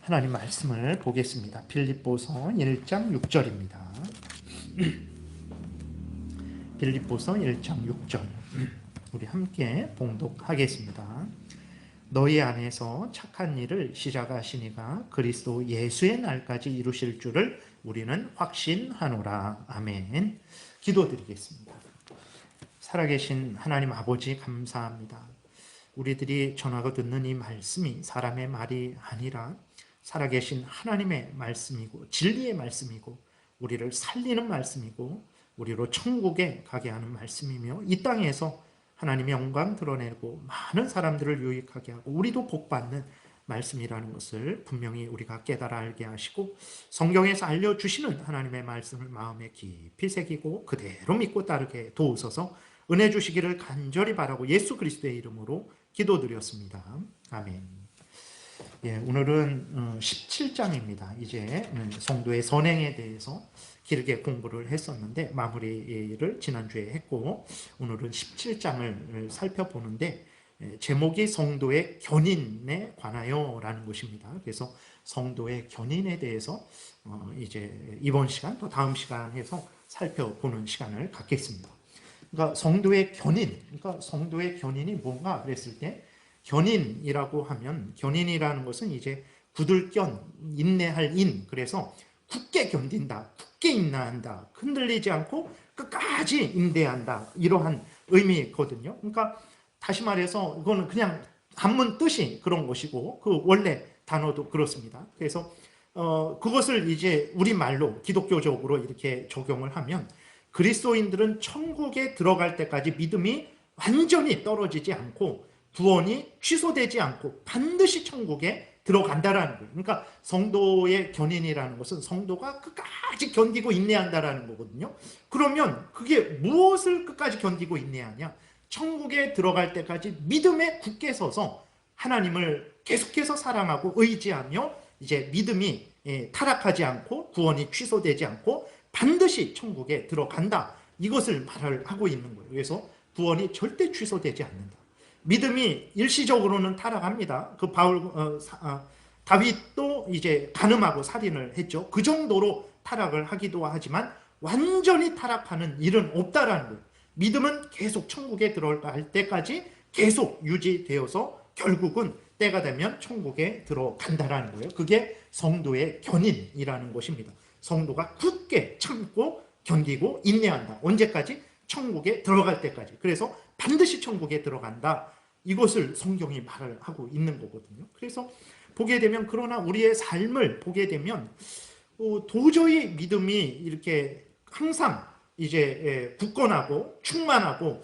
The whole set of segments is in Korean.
하나님 말씀을 보겠습니다. 빌립보서 1장 6절입니다. 빌립보서 1장 6절 우리 함께 봉독하겠습니다. 너희 안에서 착한 일을 시작하시니가 그리스도 예수의 날까지 이루실 줄을 우리는 확신하노라. 아멘. 기도드리겠습니다. 살아계신 하나님 아버지 감사합니다. 우리들이 전하고 듣는 이 말씀이 사람의 말이 아니라 살아계신 하나님의 말씀이고 진리의 말씀이고 우리를 살리는 말씀이고 우리로 천국에 가게 하는 말씀이며 이 땅에서 하나님의 영광 드러내고 많은 사람들을 유익하게 하고 우리도 복받는 말씀이라는 것을 분명히 우리가 깨달아 알게 하시고 성경에서 알려주시는 하나님의 말씀을 마음에 깊이 새기고 그대로 믿고 따르게 도우소서. 은혜 주시기를 간절히 바라고 예수 그리스도의 이름으로 기도드렸습니다. 아멘. 예, 오늘은 17장입니다. 이제 성도의 선행에 대해서 길게 공부를 했었는데 마무리를 지난주에 했고 오늘은 17장을 살펴보는데 제목이 성도의 견인에 관하여 라는 것입니다. 그래서 성도의 견인에 대해서 이제 이번 시간 또 다음 시간에서 살펴보는 시간을 갖겠습니다. 그러니까 성도의 견인이 뭔가 그랬을 때 견인이라고 하면 견인이라는 것은 이제 굳을견, 인내할 인, 그래서 굳게 견딘다, 굳게 인내한다, 흔들리지 않고 끝까지 인내한다, 이러한 의미거든요. 그러니까 다시 말해서 이거는 그냥 한문 뜻이 그런 것이고 그 원래 단어도 그렇습니다. 그래서 그것을 이제 우리말로 기독교적으로 이렇게 적용을 하면 그리스도인들은 천국에 들어갈 때까지 믿음이 완전히 떨어지지 않고 구원이 취소되지 않고 반드시 천국에 들어간다라는 거예요. 그러니까 성도의 견인이라는 것은 성도가 끝까지 견디고 인내한다라는 거거든요. 그러면 그게 무엇을 끝까지 견디고 인내하냐? 천국에 들어갈 때까지 믿음에 굳게 서서 하나님을 계속해서 사랑하고 의지하며 이제 믿음이 타락하지 않고 구원이 취소되지 않고 반드시 천국에 들어간다. 이것을 말을 하고 있는 거예요. 그래서 구원이 절대 취소되지 않는다. 믿음이 일시적으로는 타락합니다. 그 다윗도 이제 간음하고 살인을 했죠. 그 정도로 타락을 하기도 하지만 완전히 타락하는 일은 없다라는 거예요. 믿음은 계속 천국에 들어갈 때까지 계속 유지되어서 결국은 때가 되면 천국에 들어간다라는 거예요. 그게 성도의 견인이라는 것입니다. 성도가 굳게 참고 견디고 인내한다. 언제까지? 천국에 들어갈 때까지. 그래서 반드시 천국에 들어간다. 이것을 성경이 말을 하고 있는 거거든요. 그래서 보게 되면 그러나 우리의 삶을 보게 되면 도저히 믿음이 이렇게 항상 이제 굳건하고 충만하고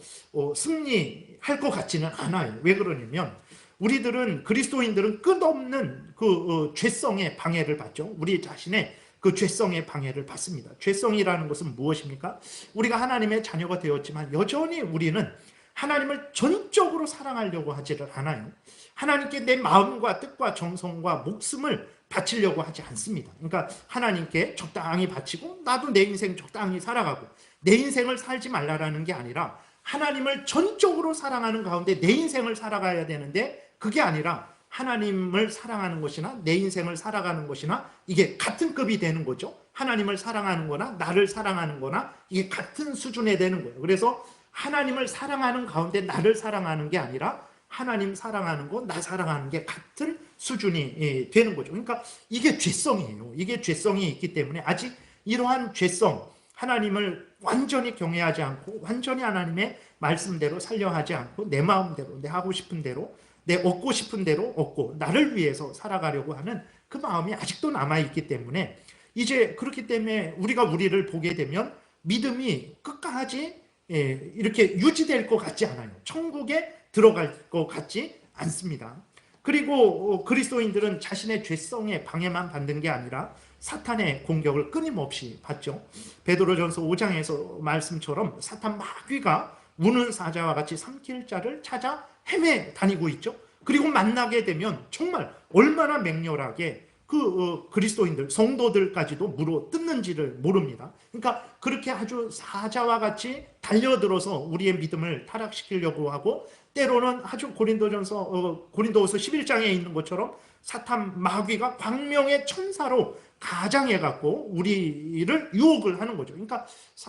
승리할 것 같지는 않아요. 왜 그러냐면 우리들은 그리스도인들은 끝없는 그 죄성의 방해를 받죠. 우리 자신의 그 죄성의 방해를 받습니다. 죄성이라는 것은 무엇입니까? 우리가 하나님의 자녀가 되었지만 여전히 우리는 하나님을 전적으로 사랑하려고 하지를 않아요. 하나님께 내 마음과 뜻과 정성과 목숨을 바치려고 하지 않습니다. 그러니까 하나님께 적당히 바치고 나도 내 인생 적당히 살아가고 내 인생을 살지 말라라는 게 아니라 하나님을 전적으로 사랑하는 가운데 내 인생을 살아가야 되는데 그게 아니라 하나님을 사랑하는 것이나 내 인생을 살아가는 것이나 이게 같은 급이 되는 거죠. 하나님을 사랑하는 거나 나를 사랑하는 거나 이게 같은 수준에 되는 거예요. 그래서 하나님을 사랑하는 가운데 나를 사랑하는 게 아니라 하나님 사랑하는 거, 나 사랑하는 게 같은 수준이 되는 거죠. 그러니까 이게 죄성이에요. 이게 죄성이 있기 때문에 아직 이러한 죄성, 하나님을 완전히 경외하지 않고 완전히 하나님의 말씀대로 살려 하지 않고 내 마음대로, 내 하고 싶은 대로, 내 얻고 싶은 대로 얻고 나를 위해서 살아가려고 하는 그 마음이 아직도 남아있기 때문에 이제 그렇기 때문에 우리가 우리를 보게 되면 믿음이 끝까지 이렇게 유지될 것 같지 않아요. 천국에 들어갈 것 같지 않습니다. 그리고 그리스도인들은 자신의 죄성에 방해만 받는 게 아니라 사탄의 공격을 끊임없이 받죠. 베드로전서 5장에서 말씀처럼 사탄 마귀가 우는 사자와 같이 삼킬 자를 찾아 헤매 다니고 있죠. 그리고 만나게 되면 정말 얼마나 맹렬하게 그리스도인들, 성도들까지도 물어 뜯는지를 모릅니다. 그러니까 그렇게 아주 사자와 같이 달려들어서 우리의 믿음을 타락시키려고 하고 때로는 아주 고린도후서 11장에 있는 것처럼 사탄 마귀가 광명의 천사로 가장해갖고 우리를 유혹을 하는 거죠. 그러니까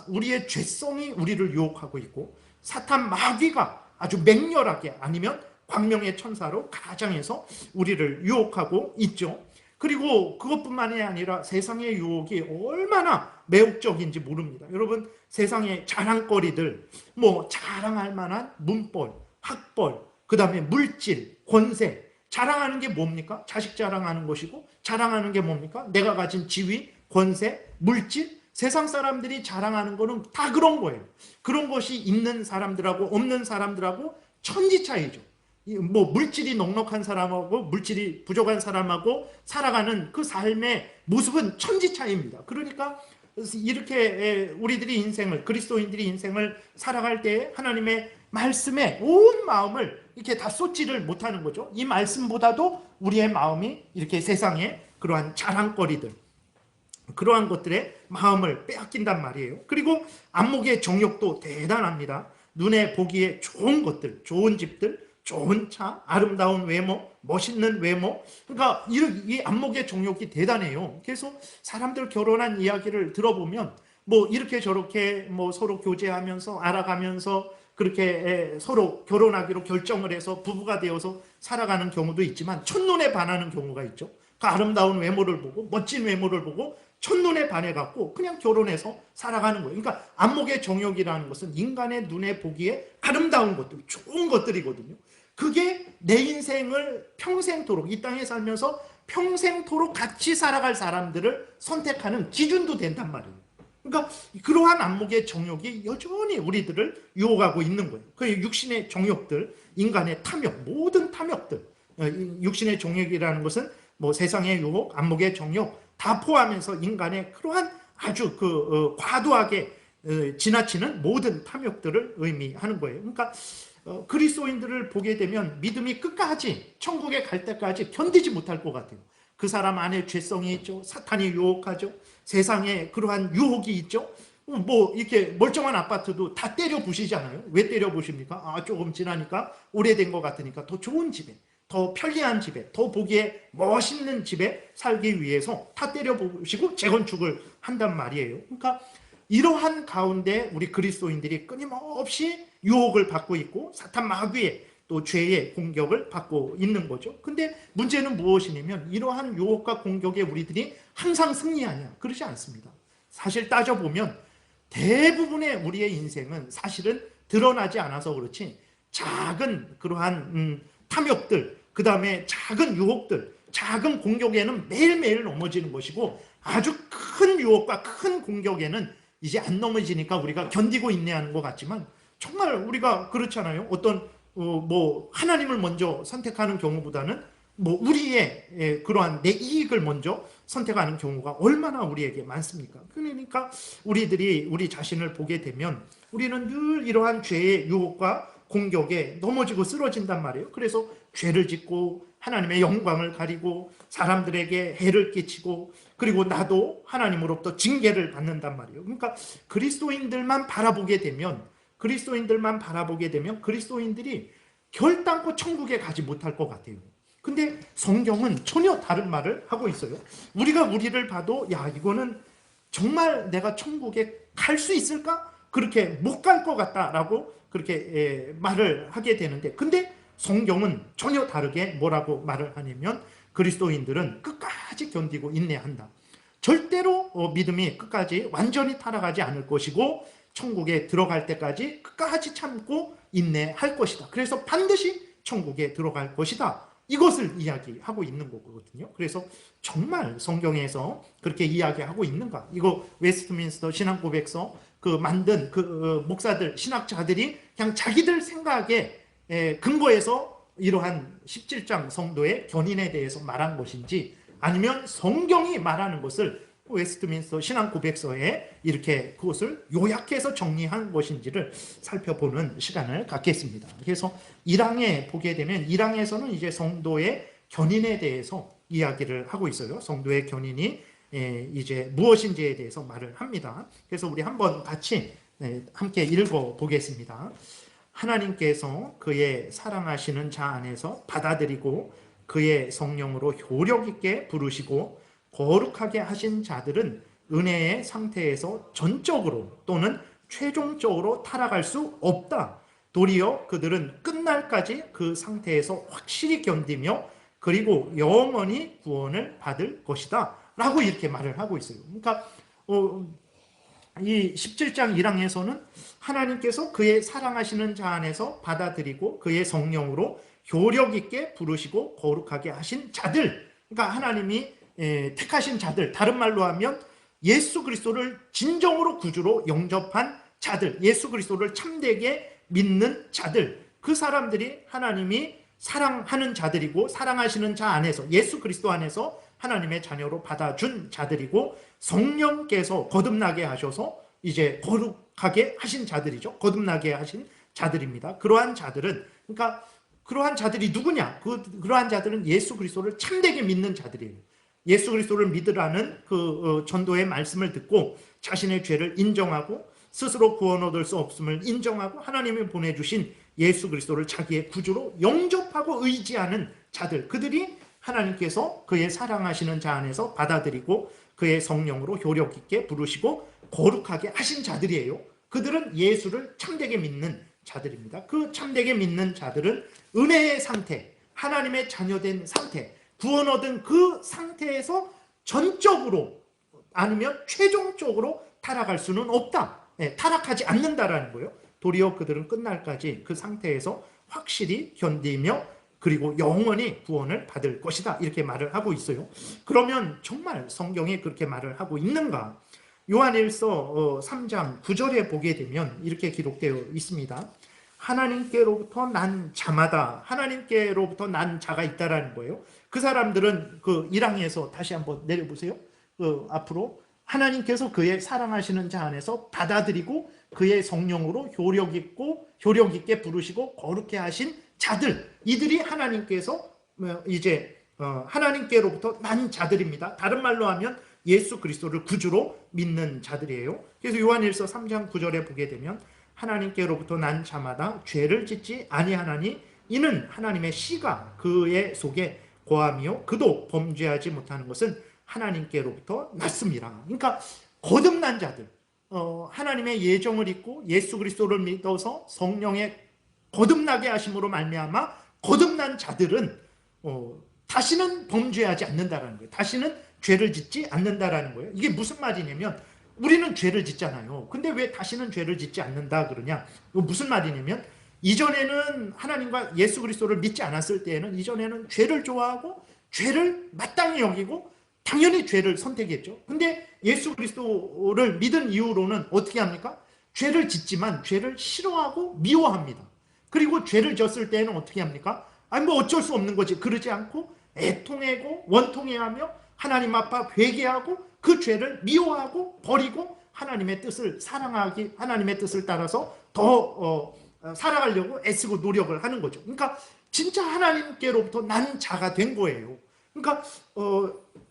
우리의 죄성이 우리를 유혹하고 있고, 사탄 마귀가 아주 맹렬하게 아니면 광명의 천사로 가장해서 우리를 유혹하고 있죠. 그리고 그것뿐만이 아니라 세상의 유혹이 얼마나 매혹적인지 모릅니다. 여러분, 세상의 자랑거리들, 자랑할 만한 문벌, 학벌, 그 다음에 물질, 권세, 자랑하는 게 뭡니까? 자식 자랑하는 것이고, 자랑하는 게 뭡니까? 내가 가진 지위, 권세, 물질, 세상 사람들이 자랑하는 거는 다 그런 거예요. 그런 것이 있는 사람들하고 없는 사람들하고 천지 차이죠. 물질이 넉넉한 사람하고 물질이 부족한 사람하고 살아가는 그 삶의 모습은 천지 차이입니다. 그러니까 이렇게 우리들이 인생을, 그리스도인들이 인생을 살아갈 때 하나님의 말씀에 온 마음을 이렇게 다 쏟지를 못하는 거죠. 이 말씀보다도 우리의 마음이 이렇게 세상에 그러한 자랑거리들, 그러한 것들의 마음을 빼앗긴단 말이에요. 그리고 안목의 정욕도 대단합니다. 눈에 보기에 좋은 것들, 좋은 집들, 좋은 차, 아름다운 외모, 멋있는 외모. 그러니까 이 안목의 정욕이 대단해요. 그래서 사람들 결혼한 이야기를 들어보면 이렇게 저렇게 서로 교제하면서 알아가면서 그렇게 서로 결혼하기로 결정을 해서 부부가 되어서 살아가는 경우도 있지만 첫눈에 반하는 경우가 있죠. 그 아름다운 외모를 보고 멋진 외모를 보고 첫눈에 반해갖고 그냥 결혼해서 살아가는 거예요. 그러니까 안목의 정욕이라는 것은 인간의 눈에 보기에 아름다운 것들, 좋은 것들이거든요. 그게 내 인생을 평생토록, 이 땅에 살면서 평생토록 같이 살아갈 사람들을 선택하는 기준도 된단 말이에요. 그러니까 그러한 안목의 정욕이 여전히 우리들을 유혹하고 있는 거예요. 그 육신의 정욕들, 인간의 탐욕, 모든 탐욕들, 육신의 정욕이라는 것은 세상의 유혹, 안목의 정욕 다 포함해서 인간의 그러한 아주 과도하게 지나치는 모든 탐욕들을 의미하는 거예요. 그러니까 그리스도인들을 보게 되면 믿음이 끝까지 천국에 갈 때까지 견디지 못할 것 같아요. 그 사람 안에 죄성이 있죠. 사탄이 유혹하죠. 세상에 그러한 유혹이 있죠. 이렇게 멀쩡한 아파트도 다 때려 부시잖아요. 왜 때려 부십니까? 조금 지나니까 오래된 것 같으니까 더 좋은 집에, 더 편리한 집에, 더 보기에 멋있는 집에 살기 위해서 다 때려 부시고 재건축을 한단 말이에요. 그러니까 이러한 가운데 우리 그리스도인들이 끊임없이 유혹을 받고 있고 사탄 마귀의 또 죄의 공격을 받고 있는 거죠. 근데 문제는 무엇이냐면 이러한 유혹과 공격에 우리들이 항상 승리하냐? 그렇지 않습니다. 사실 따져보면 대부분의 우리의 인생은 사실은 드러나지 않아서 그렇지 작은 그러한 탐욕들, 그 다음에 작은 유혹들, 작은 공격에는 매일매일 넘어지는 것이고 아주 큰 유혹과 큰 공격에는 이제 안 넘어지니까 우리가 견디고 있네하는 것 같지만 정말 우리가 그렇잖아요. 어떤 하나님을 먼저 선택하는 경우보다는 우리의 그러한 내 이익을 먼저 선택하는 경우가 얼마나 우리에게 많습니까? 그러니까 우리들이 우리 자신을 보게 되면 우리는 늘 이러한 죄의 유혹과 공격에 넘어지고 쓰러진단 말이에요. 그래서 죄를 짓고 하나님의 영광을 가리고 사람들에게 해를 끼치고 그리고 나도 하나님으로부터 징계를 받는단 말이에요. 그러니까 그리스도인들만 바라보게 되면 그리스도인들이 결단코 천국에 가지 못할 것 같아요. 근데 성경은 전혀 다른 말을 하고 있어요. 우리가 우리를 봐도 이거는 정말 내가 천국에 갈 수 있을까? 그렇게 못 갈 것 같다라고 그렇게 말을 하게 되는데, 근데 성경은 전혀 다르게 뭐라고 말을 하냐면 그리스도인들은 끝까지 견디고 인내한다. 절대로 믿음이 끝까지 완전히 타락하지 않을 것이고 천국에 들어갈 때까지 끝까지 참고 인내할 것이다. 그래서 반드시 천국에 들어갈 것이다. 이것을 이야기하고 있는 거거든요. 그래서 정말 성경에서 그렇게 이야기하고 있는가? 이거 웨스트민스터 신앙고백서 만든 목사들, 신학자들이 그냥 자기들 생각에 근거해서 이러한 17장 성도의 견인에 대해서 말한 것인지 아니면 성경이 말하는 것을 웨스트민스터 신앙고백서에 이렇게 그것을 요약해서 정리한 것인지를 살펴보는 시간을 갖겠습니다. 그래서 1항에 보게 되면 1항에서는 이제 성도의 견인에 대해서 이야기를 하고 있어요. 성도의 견인이 이제 무엇인지에 대해서 말을 합니다. 그래서 우리 한번 같이 함께 읽어 보겠습니다. 하나님께서 그의 사랑하시는 자 안에서 받아들이고 그의 성령으로 효력 있게 부르시고 거룩하게 하신 자들은 은혜의 상태에서 전적으로 또는 최종적으로 타락할 수 없다. 도리어 그들은 끝날까지 그 상태에서 확실히 견디며 그리고 영원히 구원을 받을 것이다 라고 이렇게 말을 하고 있어요. 그러니까 이 17장 1항에서는 하나님께서 그의 사랑하시는 자 안에서 받아들이고 그의 성령으로 효력 있게 부르시고 거룩하게 하신 자들, 그러니까 하나님이 택하신 자들, 다른 말로 하면 예수 그리스도를 진정으로 구주로 영접한 자들, 예수 그리스도를 참되게 믿는 자들, 그 사람들이 하나님이 사랑하는 자들이고 사랑하시는 자 안에서 예수 그리스도 안에서 하나님의 자녀로 받아준 자들이고 성령께서 거듭나게 하셔서 이제 거룩하게 하신 자들이죠. 거듭나게 하신 자들입니다. 그러한 자들은, 그러니까 그러한 자들이 누구냐? 그러한 자들은 예수 그리스도를 참되게 믿는 자들이에요. 예수 그리스도를 믿으라는 그 전도의 말씀을 듣고 자신의 죄를 인정하고 스스로 구원 얻을 수 없음을 인정하고 하나님이 보내주신 예수 그리스도를 자기의 구주로 영접하고 의지하는 자들, 그들이 하나님께서 그의 사랑하시는 자 안에서 받아들이고 그의 성령으로 효력 있게 부르시고 거룩하게 하신 자들이에요. 그들은 예수를 참되게 믿는 자들입니다. 그 참되게 믿는 자들은 은혜의 상태, 하나님의 자녀된 상태, 구원 얻은 그 상태에서 전적으로 아니면 최종적으로 타락할 수는 없다. 타락하지 않는다라는 거예요. 도리어 그들은 끝날까지 그 상태에서 확실히 견디며 그리고 영원히 구원을 받을 것이다. 이렇게 말을 하고 있어요. 그러면 정말 성경에 그렇게 말을 하고 있는가? 요한일서 3장 9절에 보게 되면 이렇게 기록되어 있습니다. 하나님께로부터 난 자마다, 하나님께로부터 난 자가 있다라는 거예요. 그 사람들은 그 1항에서 다시 한번 내려보세요. 앞으로 하나님께서 그의 사랑하시는 자 안에서 받아들이고 그의 성령으로 효력 있게 부르시고 거룩해 하신 자들, 이들이 하나님께서 이제 하나님께로부터 난 자들입니다. 다른 말로 하면 예수 그리스도를 구주로 믿는 자들이에요. 그래서 요한일서 3장 9절에 보게 되면 하나님께로부터 난 자마다 죄를 짓지 아니하나니 이는 하나님의 씨가 그의 속에 거하며 그도 범죄하지 못하는 것은 하나님께로부터 났습니다. 그러니까 거듭난 자들, 하나님의 예정을 잊고 예수 그리스도를 믿어서 성령의 거듭나게 하심으로 말미암아 거듭난 자들은 다시는 범죄하지 않는다라는 거예요. 다시는 죄를 짓지 않는다라는 거예요. 이게 무슨 말이냐면 우리는 죄를 짓잖아요. 근데 왜 다시는 죄를 짓지 않는다 그러냐? 이거 무슨 말이냐면 이전에는 하나님과 예수 그리스도를 믿지 않았을 때에는 이전에는 죄를 좋아하고 죄를 마땅히 여기고 당연히 죄를 선택했죠. 근데 예수 그리스도를 믿은 이후로는 어떻게 합니까? 죄를 짓지만 죄를 싫어하고 미워합니다. 그리고 죄를 졌을 때는 어떻게 합니까? 아니 뭐 어쩔 수 없는 거지. 그러지 않고 애통하고 원통해하며 하나님 앞에 회개하고 그 죄를 미워하고 버리고 하나님의 뜻을 사랑하기, 하나님의 뜻을 따라서 더 살아가려고 애쓰고 노력을 하는 거죠. 그러니까 진짜 하나님께로부터 난 자가 된 거예요. 그러니까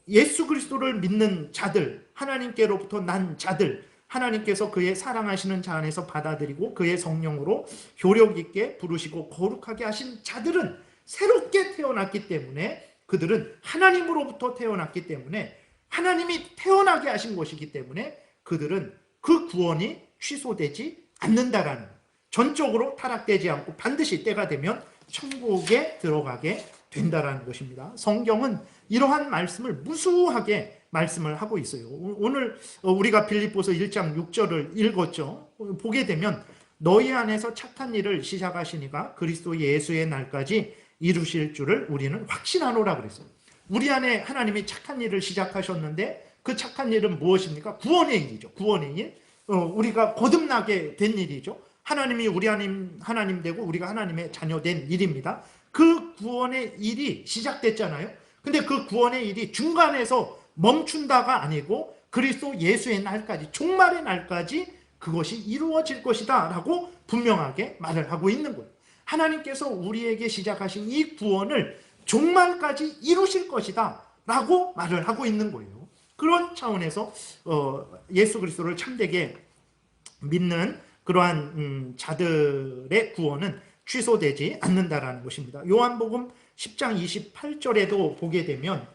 예수 그리스도를 믿는 자들, 하나님께로부터 난 자들, 하나님께서 그의 사랑하시는 자 안에서 받아들이고 그의 성령으로 효력 있게 부르시고 거룩하게 하신 자들은 새롭게 태어났기 때문에, 그들은 하나님으로부터 태어났기 때문에, 하나님이 태어나게 하신 것이기 때문에 그들은 그 구원이 취소되지 않는다라는, 전적으로 타락되지 않고 반드시 때가 되면 천국에 들어가게 된다라는 것입니다. 성경은 이러한 말씀을 무수하게 말씀을 하고 있어요. 오늘 우리가 빌립보서 1장 6절을 읽었죠. 보게 되면 너희 안에서 착한 일을 시작하시니가 그리스도 예수의 날까지 이루실 줄을 우리는 확신하노라 그랬어요. 우리 안에 하나님이 착한 일을 시작하셨는데 그 착한 일은 무엇입니까? 구원의 일이죠. 구원의 일. 우리가 거듭나게 된 일이죠. 하나님이 우리 하나님 되고 우리가 하나님의 자녀 된 일입니다. 그 구원의 일이 시작됐잖아요. 근데 그 구원의 일이 중간에서 멈춘다가 아니고 그리스도 예수의 날까지, 종말의 날까지 그것이 이루어질 것이다 라고 분명하게 말을 하고 있는 거예요. 하나님께서 우리에게 시작하신 이 구원을 종말까지 이루실 것이다 라고 말을 하고 있는 거예요. 그런 차원에서 예수 그리스도를 참되게 믿는 그러한 자들의 구원은 취소되지 않는다라는 것입니다. 요한복음 10장 28절에도 보게 되면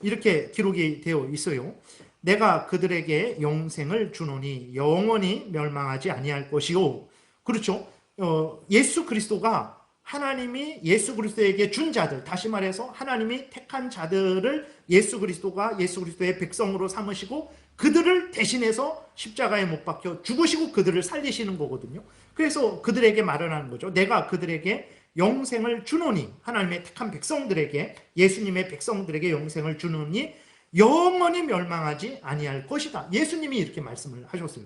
이렇게 기록이 되어 있어요. 내가 그들에게 영생을 주노니 영원히 멸망하지 아니할 것이요. 그렇죠. 예수 그리스도가 하나님이 예수 그리스도에게 준 자들, 다시 말해서 하나님이 택한 자들을 예수 그리스도의 백성으로 삼으시고 그들을 대신해서 십자가에 못 박혀 죽으시고 그들을 살리시는 거거든요. 그래서 그들에게 말을 하는 거죠. 내가 그들에게 영생을 주노니, 하나님의 택한 백성들에게, 예수님의 백성들에게 영생을 주노니 영원히 멸망하지 아니할 것이다. 예수님이 이렇게 말씀을 하셨어요.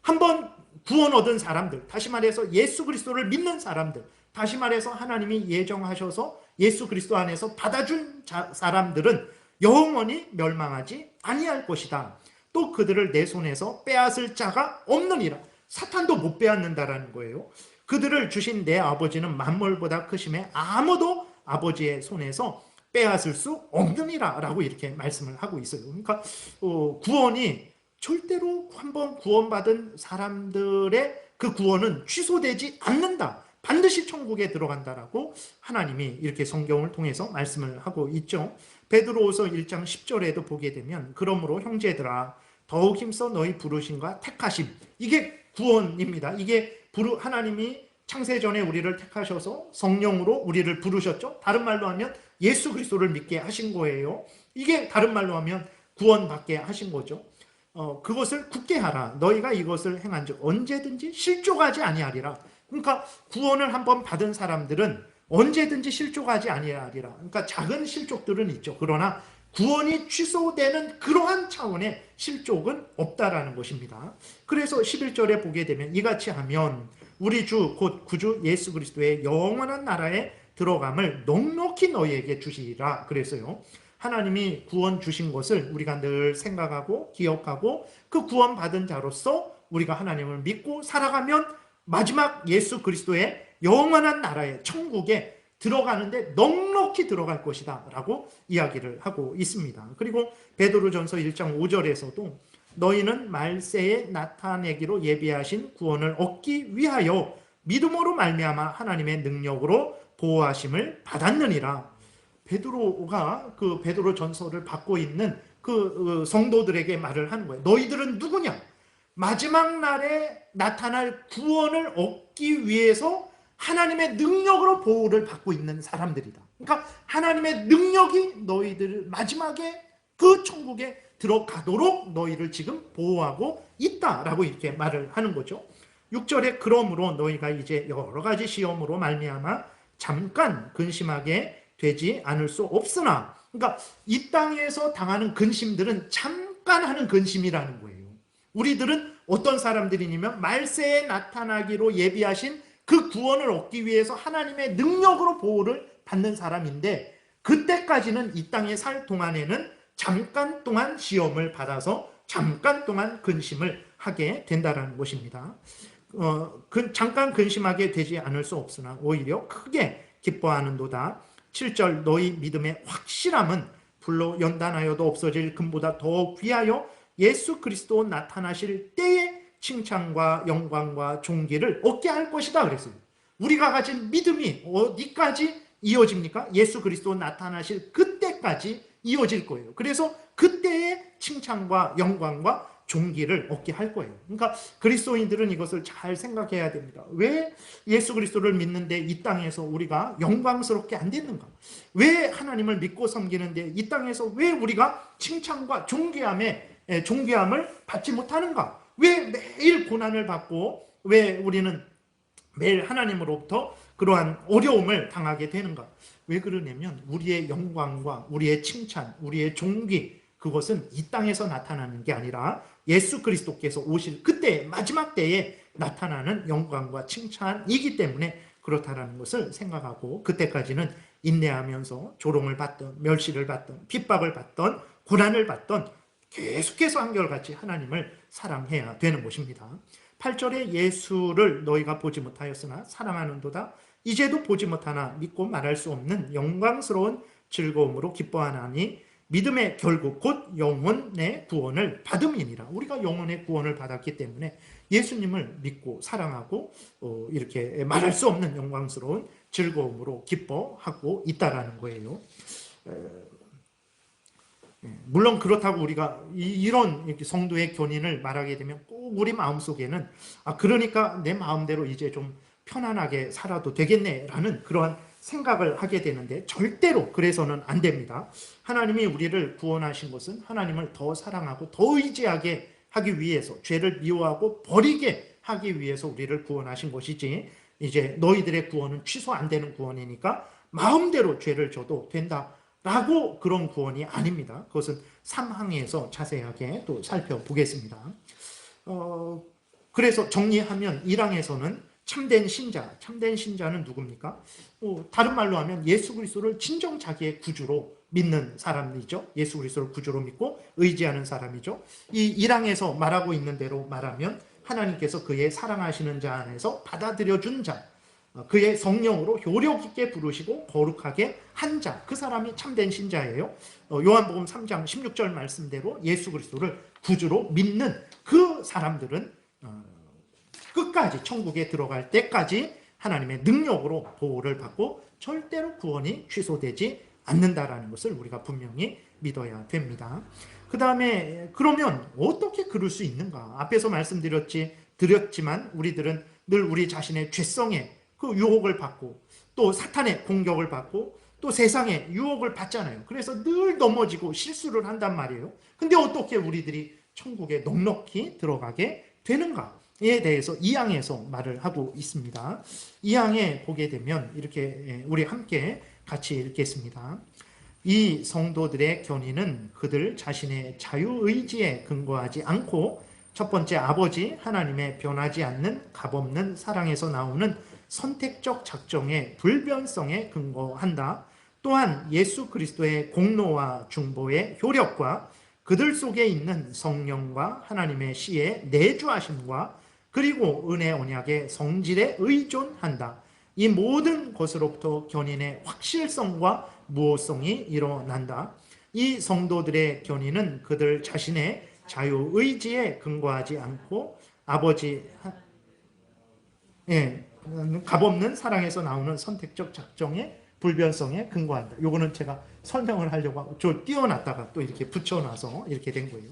한번 구원 얻은 사람들, 다시 말해서 예수 그리스도를 믿는 사람들, 다시 말해서 하나님이 예정하셔서 예수 그리스도 안에서 받아준 사람들은 영원히 멸망하지 아니할 것이다. 또 그들을 내 손에서 빼앗을 자가 없느니라. 사탄도 못 빼앗는다라는 거예요. 그들을 주신 내 아버지는 만물보다 크심에 아무도 아버지의 손에서 빼앗을 수 없느니라 라고 이렇게 말씀을 하고 있어요. 그러니까 구원이 절대로 한번 구원받은 사람들의 그 구원은 취소되지 않는다. 반드시 천국에 들어간다라고 하나님이 이렇게 성경을 통해서 말씀을 하고 있죠. 베드로후서 1장 10절에도 보게 되면 그러므로 형제들아 더욱 힘써 너희 부르심과 택하심, 이게 구원입니다. 이게 하나님이 창세전에 우리를 택하셔서 성령으로 우리를 부르셨죠. 다른 말로 하면 예수 그리스도를 믿게 하신 거예요. 이게 다른 말로 하면 구원받게 하신 거죠. 그것을 굳게 하라. 너희가 이것을 행한즉 언제든지 실족하지 아니하리라. 그러니까 구원을 한번 받은 사람들은 언제든지 실족하지 아니하리라. 그러니까 작은 실족들은 있죠. 그러나 구원이 취소되는 그러한 차원의 실족은 없다라는 것입니다. 그래서 11절에 보게 되면 이같이 하면 우리 주 곧 구주 예수 그리스도의 영원한 나라에 들어감을 넉넉히 너희에게 주시리라 그랬어요. 하나님이 구원 주신 것을 우리가 늘 생각하고 기억하고 그 구원 받은 자로서 우리가 하나님을 믿고 살아가면 마지막 예수 그리스도의 영원한 나라에, 천국에 들어가는데 넉넉히 들어갈 것이다 라고 이야기를 하고 있습니다. 그리고 베드로전서 1장 5절에서도 너희는 말세에 나타내기로 예비하신 구원을 얻기 위하여 믿음으로 말미암아 하나님의 능력으로 보호하심을 받았느니라. 베드로가 그 베드로 전서를 받고 있는 그 성도들에게 말을 하는 거예요. 너희들은 누구냐? 마지막 날에 나타날 구원을 얻기 위해서 하나님의 능력으로 보호를 받고 있는 사람들이다. 그러니까 하나님의 능력이 너희들을 마지막에 그 천국에 들어가도록 너희를 지금 보호하고 있다라고 이렇게 말을 하는 거죠. 6절에 그러므로 너희가 이제 여러 가지 시험으로 말미암아 잠깐 근심하게 되지 않을 수 없으나, 그러니까 이 땅에서 당하는 근심들은 잠깐 하는 근심이라는 거예요. 우리들은 어떤 사람들이냐면 말세에 나타나기로 예비하신 그 구원을 얻기 위해서 하나님의 능력으로 보호를 받는 사람인데, 그때까지는 이 땅에 살 동안에는 잠깐 동안 시험을 받아서 잠깐 동안 근심을 하게 된다는 것입니다. 잠깐 근심하게 되지 않을 수 없으나 오히려 크게 기뻐하는도다. 7절 너희 믿음의 확실함은 불로 연단하여도 없어질 금보다 더 귀하여 예수 그리스도 나타나실 때에 칭찬과 영광과 존귀를 얻게 할 것이다 그랬어요. 우리가 가진 믿음이 어디까지 이어집니까? 예수 그리스도 나타나실 그때까지 이어질 거예요. 그래서 그때의 칭찬과 영광과 존귀를 얻게 할 거예요. 그러니까 그리스도인들은 이것을 잘 생각해야 됩니다. 왜 예수 그리스도를 믿는데 이 땅에서 우리가 영광스럽게 안 됐는가? 왜 하나님을 믿고 섬기는데 이 땅에서 왜 우리가 칭찬과 존귀함을 받지 못하는가? 왜 매일 고난을 받고 왜 우리는 매일 하나님으로부터 그러한 어려움을 당하게 되는가? 왜 그러냐면 우리의 영광과 우리의 칭찬, 우리의 존귀, 그것은 이 땅에서 나타나는 게 아니라 예수 그리스도께서 오실 그때 마지막 때에 나타나는 영광과 칭찬이기 때문에 그렇다는 것을 생각하고 그때까지는 인내하면서 조롱을 받던 멸시를 받던 핍박을 받던 고난을 받던 계속해서 한결같이 하나님을 사랑해야 되는 것입니다. 8절에 예수를 너희가 보지 못하였으나 사랑하는도다. 이제도 보지 못하나 믿고 말할 수 없는 영광스러운 즐거움으로 기뻐하나니 믿음의 결국 곧 영혼의 구원을 받음이니라. 우리가 영혼의 구원을 받았기 때문에 예수님을 믿고 사랑하고 이렇게 말할 수 없는 영광스러운 즐거움으로 기뻐하고 있다라는 거예요. 물론 그렇다고 우리가 이런 성도의 견인을 말하게 되면 꼭 우리 마음속에는 그러니까 내 마음대로 이제 좀 편안하게 살아도 되겠네라는 그러한 생각을 하게 되는데 절대로 그래서는 안 됩니다. 하나님이 우리를 구원하신 것은 하나님을 더 사랑하고 더 의지하게 하기 위해서, 죄를 미워하고 버리게 하기 위해서 우리를 구원하신 것이지, 이제 너희들의 구원은 취소 안 되는 구원이니까 마음대로 죄를 져도 된다라고 그런 구원이 아닙니다. 그것은 3항에서 자세하게 또 살펴보겠습니다. 그래서 정리하면 1항에서는 참된 신자는 누굽니까? 다른 말로 하면 예수 그리스도를 진정 자기의 구주로 믿는 사람이죠. 예수 그리스도를 구주로 믿고 의지하는 사람이죠. 이 1항에서 말하고 있는 대로 말하면 하나님께서 그의 사랑하시는 자 안에서 받아들여준 자, 그의 성령으로 효력 있게 부르시고 거룩하게 한 자, 그 사람이 참된 신자예요. 요한복음 3장 16절 말씀대로 예수 그리스도를 구주로 믿는 그 사람들은 끝까지 천국에 들어갈 때까지 하나님의 능력으로 보호를 받고 절대로 구원이 취소되지 않는다라는 것을 우리가 분명히 믿어야 됩니다. 그 다음에 그러면 어떻게 그럴 수 있는가? 앞에서 말씀드렸지만 우리들은 늘 우리 자신의 죄성에 그 유혹을 받고 또 사탄의 공격을 받고 또 세상의 유혹을 받잖아요. 그래서 늘 넘어지고 실수를 한단 말이에요. 근데 어떻게 우리들이 천국에 넉넉히 들어가게 되는가에 대해서 2항에서 말을 하고 있습니다. 2항에 보게 되면 이렇게 우리 함께 같이 읽겠습니다. 이 성도들의 견인은 그들 자신의 자유의지에 근거하지 않고 첫 번째 아버지 하나님의 변하지 않는 값없는 사랑에서 나오는 선택적 작정의 불변성에 근거한다. 또한 예수 그리스도의 공로와 중보의 효력과 그들 속에 있는 성령과 하나님의 시의 내주하심과 그리고 은혜 언약의 성질에 의존한다. 이 모든 것으로부터 견인의 확실성과 무호성이 일어난다. 이 성도들의 견인은 그들 자신의 자유의지에 근거하지 않고 값없는 사랑에서 나오는 선택적 작정의 불변성에 근거한다. 요거는 제가 설명을 하려고 하고 띄워놨다가 또 이렇게 붙여놔서 이렇게 된 거예요.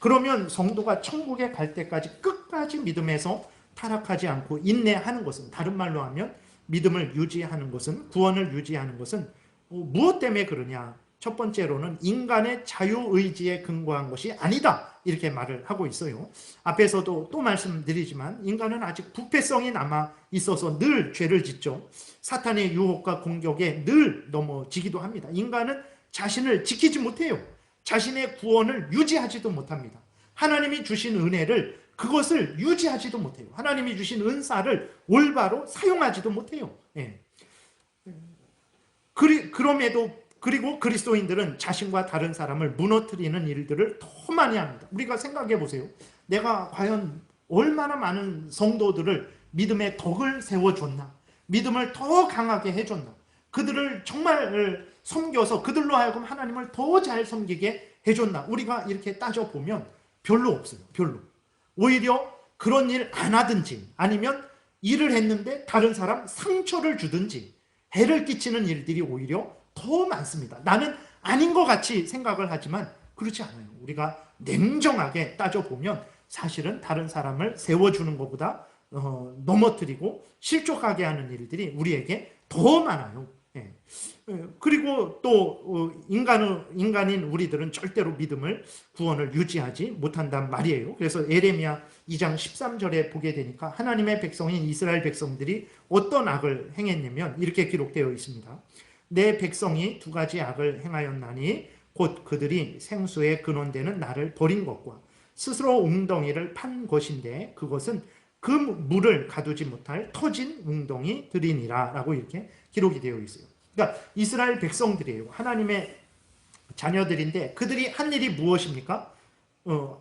그러면 성도가 천국에 갈 때까지 끝까지 믿음에서 타락하지 않고 인내하는 것은, 다른 말로 하면 믿음을 유지하는 것은, 구원을 유지하는 것은 무엇 때문에 그러냐? 첫 번째로는 인간의 자유의지에 근거한 것이 아니다, 이렇게 말을 하고 있어요. 앞에서도 또 말씀드리지만 인간은 아직 부패성이 남아 있어서 늘 죄를 짓죠. 사탄의 유혹과 공격에 늘 넘어지기도 합니다. 인간은 자신을 지키지 못해요. 자신의 구원을 유지하지도 못합니다. 하나님이 주신 은혜를, 그것을 유지하지도 못해요. 하나님이 주신 은사를 올바로 사용하지도 못해요. 그리고 그리스도인들은 자신과 다른 사람을 무너뜨리는 일들을 더 많이 합니다. 우리가 생각해 보세요. 내가 과연 얼마나 많은 성도들을 믿음의 덕을 세워줬나? 믿음을 더 강하게 해줬나? 그들을 정말 섬겨서 그들로 하여금 하나님을 더 잘 섬기게 해줬나? 우리가 이렇게 따져보면 별로 없어요. 별로. 오히려 그런 일 안 하든지, 아니면 일을 했는데 다른 사람 상처를 주든지 해를 끼치는 일들이 오히려 더 많습니다. 나는 아닌 것 같이 생각을 하지만 그렇지 않아요. 우리가 냉정하게 따져보면 사실은 다른 사람을 세워주는 것보다 넘어뜨리고 실족하게 하는 일들이 우리에게 더 많아요. 그리고 또 인간인 우리들은 절대로 믿음을, 구원을 유지하지 못한단 말이에요. 그래서 예레미야 2장 13절에 보게 되니까 하나님의 백성인 이스라엘 백성들이 어떤 악을 행했냐면 이렇게 기록되어 있습니다. 내 백성이 두 가지 악을 행하였나니 곧 그들이 생수의 근원되는 나를 버린 것과 스스로 웅덩이를 판 것인데 그것은 그 물을 가두지 못할 터진 웅덩이들이니라 라고 이렇게 기록이 되어 있어요. 그러니까 이스라엘 백성들이에요. 하나님의 자녀들인데 그들이 한 일이 무엇입니까?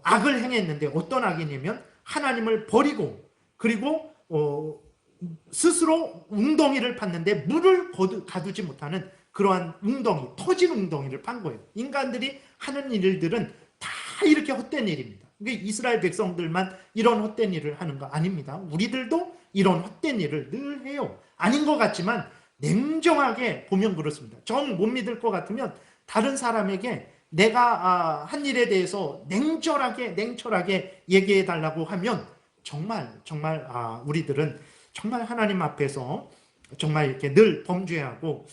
악을 행했는데 어떤 악이냐면 하나님을 버리고, 그리고 스스로 웅덩이를 팠는데 물을 가두지 못하는 그러한 웅덩이, 터진 웅덩이를 판 거예요. 인간들이 하는 일들은 다 이렇게 헛된 일입니다. 이스라엘 백성들만 이런 헛된 일을 하는 거 아닙니다. 우리들도 이런 헛된 일을 늘 해요. 아닌 것 같지만 냉정하게 보면 그렇습니다. 정 못 믿을 것 같으면 다른 사람에게 내가 한 일에 대해서 냉철하게 얘기해 달라고 하면 정말 우리들은 정말 하나님 앞에서 정말 이렇게 늘 범죄하고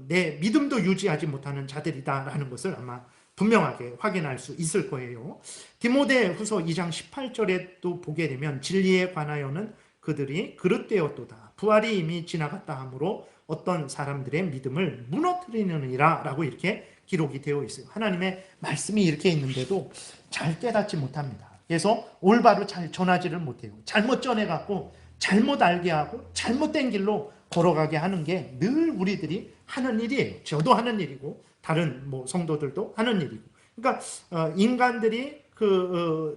내 믿음도 유지하지 못하는 자들이다라는 것을 아마 분명하게 확인할 수 있을 거예요. 디모데후서 2장 18절에 또 보게 되면 진리에 관하여는 그들이 그릇되었도다. 부활이 이미 지나갔다 하므로 어떤 사람들의 믿음을 무너뜨리느니라 라고 이렇게 기록이 되어 있어요. 하나님의 말씀이 이렇게 있는데도 잘 깨닫지 못합니다. 그래서 올바로 잘 전하지를 못해요. 잘못 전해갖고 잘못 알게 하고 잘못된 길로 걸어가게 하는 게 늘 우리들이 하는 일이에요. 저도 하는 일이고 다른 성도들도 하는 일이고. 그러니까 인간들이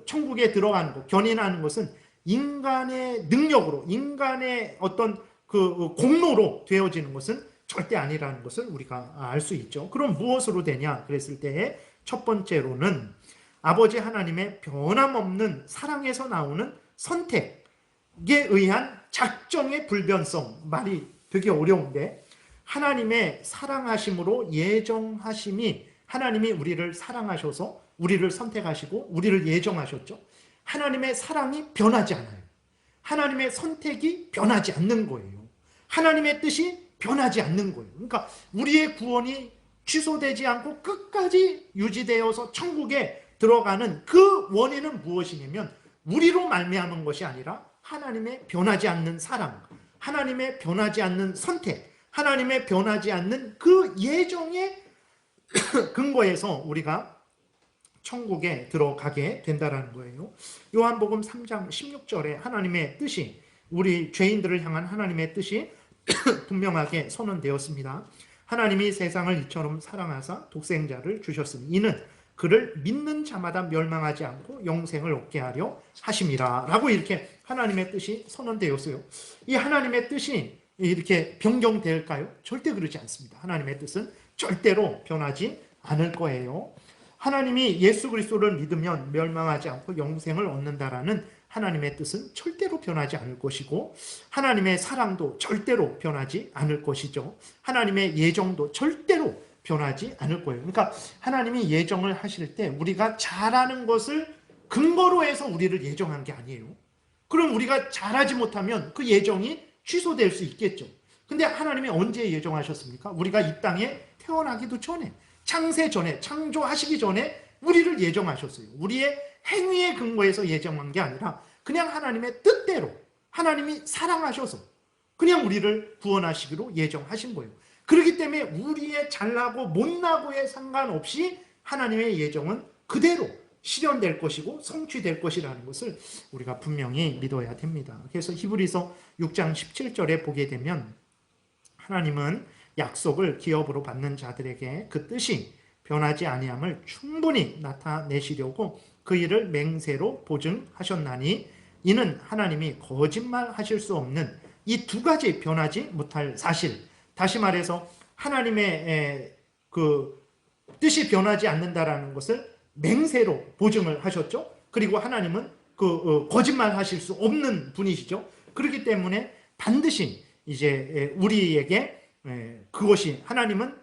천국에 들어가는 것, 견인하는 것은 인간의 능력으로, 인간의 어떤 공로로 되어지는 것은 절대 아니라는 것을 우리가 알 수 있죠. 그럼 무엇으로 되냐 그랬을 때 첫 번째로는 아버지 하나님의 변함없는 사랑에서 나오는 선택에 의한 작정의 불변성. 말이 되게 어려운데 하나님의 사랑하심으로 예정하심이, 하나님이 우리를 사랑하셔서 우리를 선택하시고 우리를 예정하셨죠. 하나님의 사랑이 변하지 않아요. 하나님의 선택이 변하지 않는 거예요. 하나님의 뜻이 변하지 않는 거예요. 그러니까 우리의 구원이 취소되지 않고 끝까지 유지되어서 천국에 들어가는 그 원인은 무엇이냐면 우리로 말미암은 것이 아니라 하나님의 변하지 않는 사랑, 하나님의 변하지 않는 선택, 하나님의 변하지 않는 그 예정의 근거에서 우리가 천국에 들어가게 된다는 거예요. 요한복음 3장 16절에 하나님의 뜻이, 우리 죄인들을 향한 하나님의 뜻이 분명하게 선언되었습니다. 하나님이 세상을 이처럼 사랑하사 독생자를 주셨으니 이는 그를 믿는 자마다 멸망하지 않고 영생을 얻게 하려 하심이라 라고 이렇게 하나님의 뜻이 선언되었어요. 이 하나님의 뜻이 이렇게 변경될까요? 절대 그러지 않습니다. 하나님의 뜻은 절대로 변하지 않을 거예요. 하나님이 예수 그리스도를 믿으면 멸망하지 않고 영생을 얻는다라는 하나님의 뜻은 절대로 변하지 않을 것이고 하나님의 사랑도 절대로 변하지 않을 것이죠. 하나님의 예정도 절대로 변하지 않을 거예요. 그러니까 하나님이 예정을 하실 때 우리가 잘하는 것을 근거로 해서 우리를 예정한 게 아니에요. 그럼 우리가 잘하지 못하면 그 예정이 취소될 수 있겠죠. 근데 하나님이 언제 예정하셨습니까? 우리가 이 땅에 태어나기도 전에, 창세 전에, 창조하시기 전에 우리를 예정하셨어요. 우리의 행위의 근거에서 예정한 게 아니라 그냥 하나님의 뜻대로 하나님이 사랑하셔서 그냥 우리를 구원하시기로 예정하신 거예요. 그렇기 때문에 우리의 잘나고 못나고에 상관없이 하나님의 예정은 그대로 실현될 것이고 성취될 것이라는 것을 우리가 분명히 믿어야 됩니다. 그래서 히브리서 6장 17절에 보게 되면 하나님은 약속을 기업으로 받는 자들에게 그 뜻이 변하지 아니함을 충분히 나타내시려고 그 일을 맹세로 보증하셨나니 이는 하나님이 거짓말하실 수 없는 이 두 가지 변하지 못할 사실, 다시 말해서 하나님의 그 뜻이 변하지 않는다라는 것을 맹세로 보증을 하셨죠. 그리고 하나님은 거짓말하실 수 없는 분이시죠. 그렇기 때문에 반드시 이제 우리에게 그것이 하나님은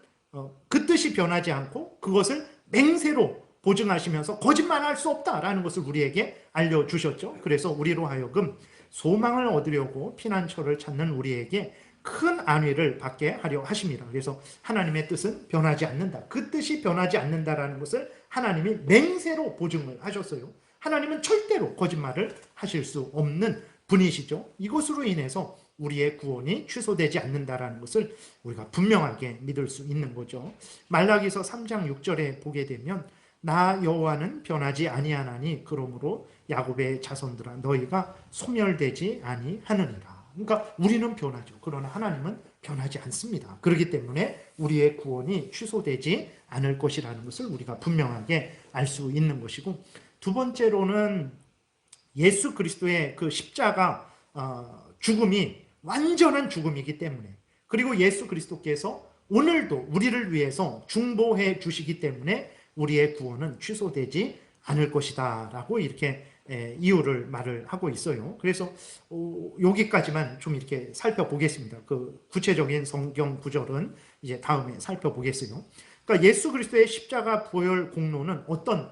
그 뜻이 변하지 않고 그것을 맹세로 보증하시면서 거짓말할 수 없다라는 것을 우리에게 알려주셨죠. 그래서 우리로 하여금 소망을 얻으려고 피난처를 찾는 우리에게 큰 안위를 받게 하려 하십니다. 그래서 하나님의 뜻은 변하지 않는다. 그 뜻이 변하지 않는다라는 것을 하나님이 맹세로 보증을 하셨어요. 하나님은 절대로 거짓말을 하실 수 없는 분이시죠. 이것으로 인해서 우리의 구원이 취소되지 않는다라는 것을 우리가 분명하게 믿을 수 있는 거죠. 말라기서 3장 6절에 보게 되면 나 여호와는 변하지 아니하나니 그러므로 야곱의 자손들아 너희가 소멸되지 아니하느니라. 그러니까 우리는 변하죠. 그러나 하나님은 변하지 않습니다. 그렇기 때문에 우리의 구원이 취소되지 않을 것이라는 것을 우리가 분명하게 알 수 있는 것이고, 두 번째로는 예수 그리스도의 그 십자가 죽음이 완전한 죽음이기 때문에, 그리고 예수 그리스도께서 오늘도 우리를 위해서 중보해 주시기 때문에 우리의 구원은 취소되지 않을 것이다 라고 이렇게 이유를 말을 하고 있어요. 그래서 여기까지만 좀 이렇게 살펴보겠습니다. 그 구체적인 성경 구절은 이제 다음에 살펴보겠어요. 그러니까 예수 그리스도의 십자가 보혈 공로는 어떤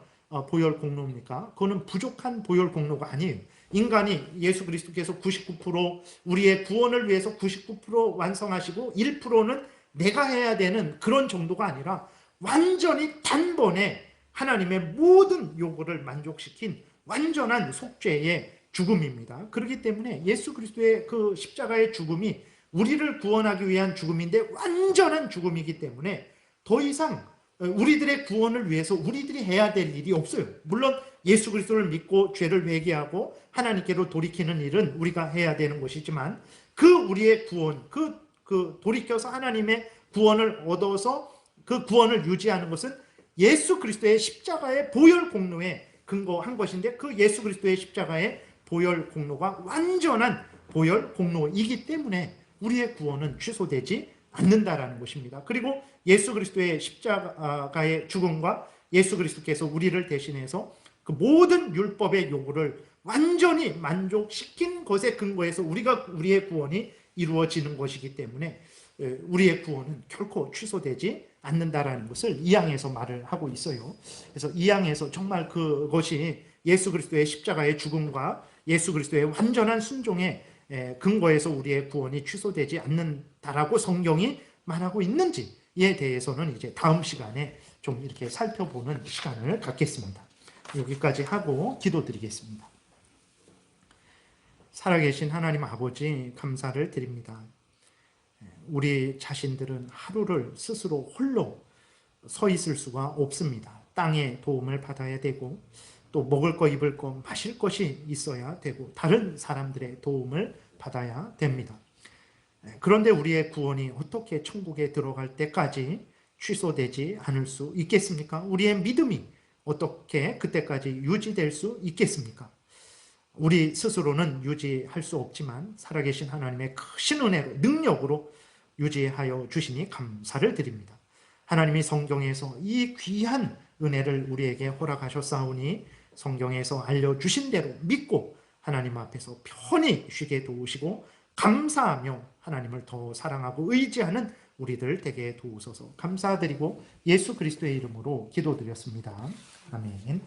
보혈 공로입니까? 그거는 부족한 보혈 공로가 아니에요. 인간이 예수 그리스도께서 99% 우리의 구원을 위해서 99% 완성하시고 1%는 내가 해야 되는 그런 정도가 아니라 완전히 단번에 하나님의 모든 요구를 만족시킨 완전한 속죄의 죽음입니다. 그렇기 때문에 예수 그리스도의 그 십자가의 죽음이 우리를 구원하기 위한 죽음인데 완전한 죽음이기 때문에 더 이상 우리들의 구원을 위해서 우리들이 해야 될 일이 없어요. 물론 예수 그리스도를 믿고 죄를 회개하고 하나님께로 돌이키는 일은 우리가 해야 되는 것이지만 그 우리의 구원, 그 돌이켜서 하나님의 구원을 얻어서 그 구원을 유지하는 것은 예수 그리스도의 십자가의 보혈 공로에 근거한 것인데 그 예수 그리스도의 십자가의 보혈 공로가 완전한 보혈 공로이기 때문에 우리의 구원은 취소되지 않는다라는 것입니다. 그리고 예수 그리스도의 십자가의 죽음과 예수 그리스도께서 우리를 대신해서 그 모든 율법의 요구를 완전히 만족시킨 것에 근거해서 우리의 구원이 이루어지는 것이기 때문에 우리의 구원은 결코 취소되지 않는다라는 것을 이 장에서 말을 하고 있어요. 그래서 이 장에서 정말 그것이 예수 그리스도의 십자가의 죽음과 예수 그리스도의 완전한 순종의 근거에서 우리의 구원이 취소되지 않는다라고 성경이 말하고 있는지에 대해서는 이제 다음 시간에 좀 이렇게 살펴보는 시간을 갖겠습니다. 여기까지 하고 기도드리겠습니다. 살아계신 하나님 아버지 감사를 드립니다. 우리 자신들은 하루를 스스로 홀로 서 있을 수가 없습니다. 땅의 도움을 받아야 되고 또 먹을 거 입을 거 마실 것이 있어야 되고 다른 사람들의 도움을 받아야 됩니다. 그런데 우리의 구원이 어떻게 천국에 들어갈 때까지 취소되지 않을 수 있겠습니까? 우리의 믿음이 어떻게 그때까지 유지될 수 있겠습니까? 우리 스스로는 유지할 수 없지만 살아계신 하나님의 크신 은혜로 능력으로 유지하여 주시니 감사를 드립니다. 하나님이 성경에서 이 귀한 은혜를 우리에게 허락하셨사오니 성경에서 알려주신 대로 믿고 하나님 앞에서 편히 쉬게 도우시고 감사하며 하나님을 더 사랑하고 의지하는 우리들 되게 도우소서. 감사드리고 예수 그리스도의 이름으로 기도드렸습니다. 아멘.